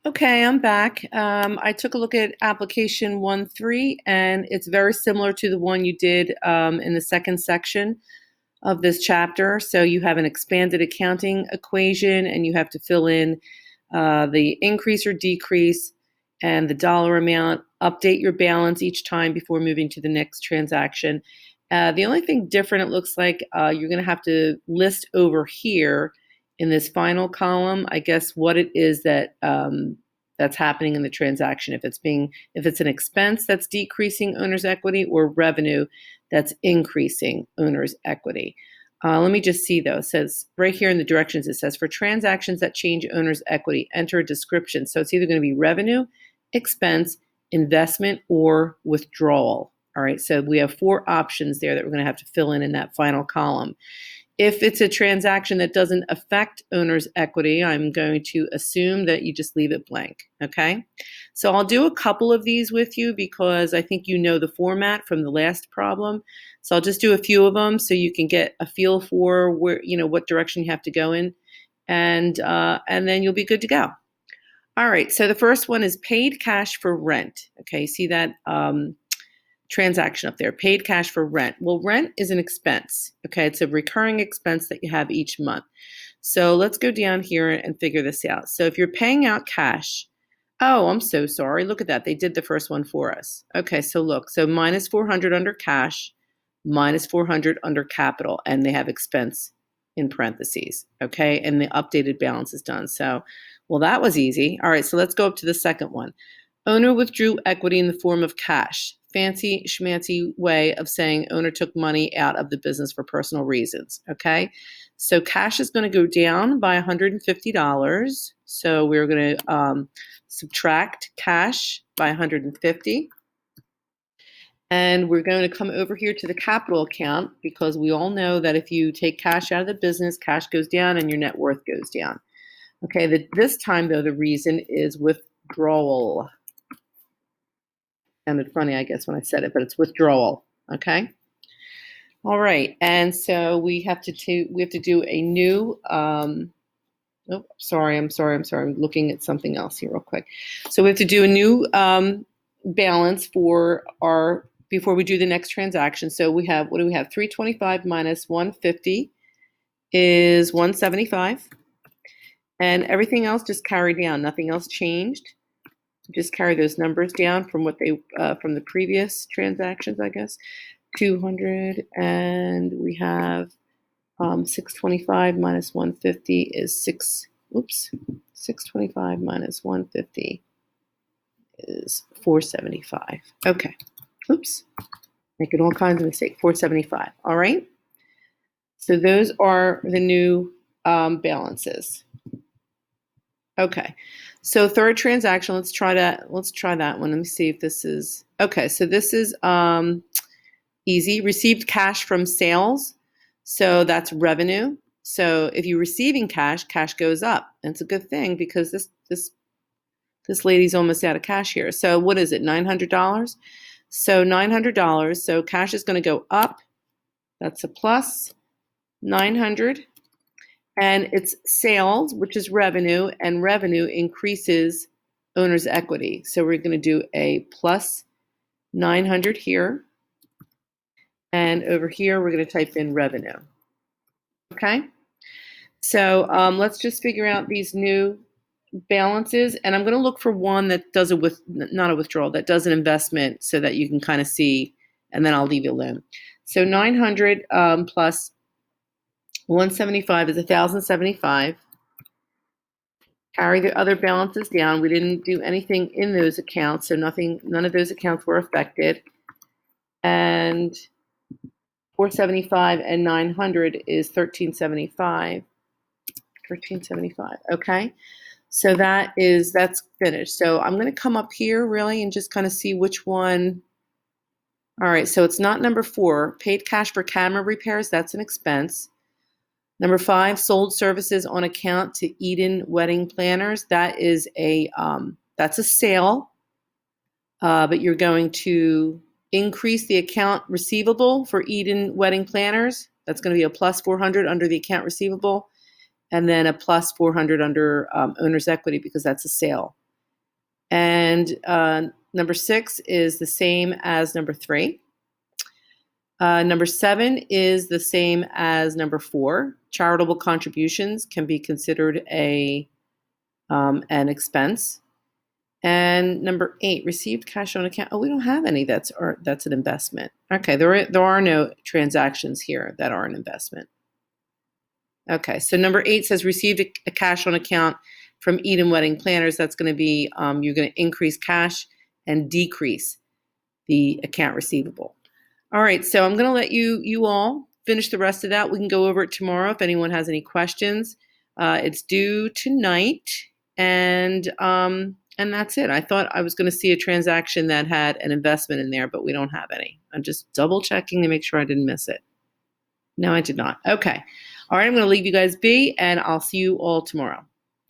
Okay, I'm back. I took a look at application 1.3, and it's very similar to the one you did in the second section of this chapter. So you have an expanded accounting equation, and you have to fill in the increase or decrease and the dollar amount, update your balance each time before moving to the next transaction. The only thing different, it looks like you're going to have to list over here in this final column, I guess, what it is that that's happening in the transaction. If it's an expense that's decreasing owner's equity, or revenue that's increasing owner's equity. Let me just see though. It says right here in the directions, it says for transactions that change owner's equity, enter a description. So it's either going to be revenue, expense, investment, or withdrawal. All right, so we have 4 options there that we're going to have to fill in that final column. If it's a transaction that doesn't affect owner's equity, I'm going to assume that you just leave it blank, okay? So I'll do a couple of these with you because I think you know the format from the last problem. So I'll just do a few of them so you can get a feel for where, what direction you have to go in, and then you'll be good to go. All right, so the first one is paid cash for rent. Okay, see that transaction up there, paid cash for rent. Well, rent is an expense. Okay, it's a recurring expense that you have each month. So let's go down here and figure this out. So if you're paying out cash, oh, I'm so sorry. Look at that. They did the first one for us. Okay, so look, so minus 400 under cash, minus 400 under capital, and they have expense in parentheses. Okay, and the updated balance is done. So, well, that was easy. All right, so let's go up to the second one. Owner withdrew equity in the form of cash. Fancy schmancy way of saying owner took money out of the business for personal reasons. Okay, so cash is going to go down by $150. So we're going to subtract cash by 150. And we're going to come over here to the capital account because we all know that if you take cash out of the business, cash goes down and your net worth goes down. Okay, this time though, the reason is withdrawal. Sounded funny, I guess, when I said it, but it's withdrawal. Okay. All right, and so we have to do a new. I'm looking at something else here real quick. So we have to do a new balance for our before we do the next transaction. So we have, what do we have? 325 minus 150 is 175, and everything else just carried down. Nothing else changed. Just carry those numbers down from what they from the previous transactions, I guess. 200, and we have 625 minus 150 is 625 minus 150 is 475. Okay. Oops. Making all kinds of mistakes. 475. All right. So those are the new balances. Okay, so third transaction, let's try that one. Let me see if this is, okay, so this is easy. Received cash from sales, so that's revenue. So if you're receiving cash, cash goes up. And it's a good thing because this lady's almost out of cash here. So what is it, $900? So $900, so cash is going to go up. That's a plus 900. And it's sales, which is revenue, and revenue increases owner's equity. So we're going to do a plus 900 here. And over here, we're going to type in revenue. Okay? So let's just figure out these new balances. And I'm going to look for one that does not a withdrawal, that does an investment so that you can kind of see, and then I'll leave you alone. So 900 plus 175 is 1,075. Carry the other balances down. We didn't do anything in those accounts, so none of those accounts were affected. And 475 and 900 is 1375. 1375. Okay. So that's finished. So I'm going to come up here really and just kind of see which one. All right. So it's not number 4, paid cash for camera repairs. That's an expense. Number 5, sold services on account to Eden Wedding Planners. That's a sale, but you're going to increase the account receivable for Eden Wedding Planners. That's going to be a plus 400 under the account receivable, and then a plus 400 under owner's equity because that's a sale. And number 6 is the same as number 3. Number 7 is the same as number 4. Charitable contributions can be considered an expense. And number 8, received cash on account. Oh, we don't have any. That's an investment. Okay, there are no transactions here that are an investment. Okay, so number 8 says received a cash on account from Eden Wedding Planners. That's going to be you're going to increase cash and decrease the account receivable. All right, so I'm going to let you all finish the rest of that. We can go over it tomorrow if anyone has any questions. It's due tonight, and that's it. I thought I was going to see a transaction that had an investment in there, but we don't have any. I'm just double checking to make sure I didn't miss it. No, I did not. Okay. All right, I'm going to leave you guys be, and I'll see you all tomorrow.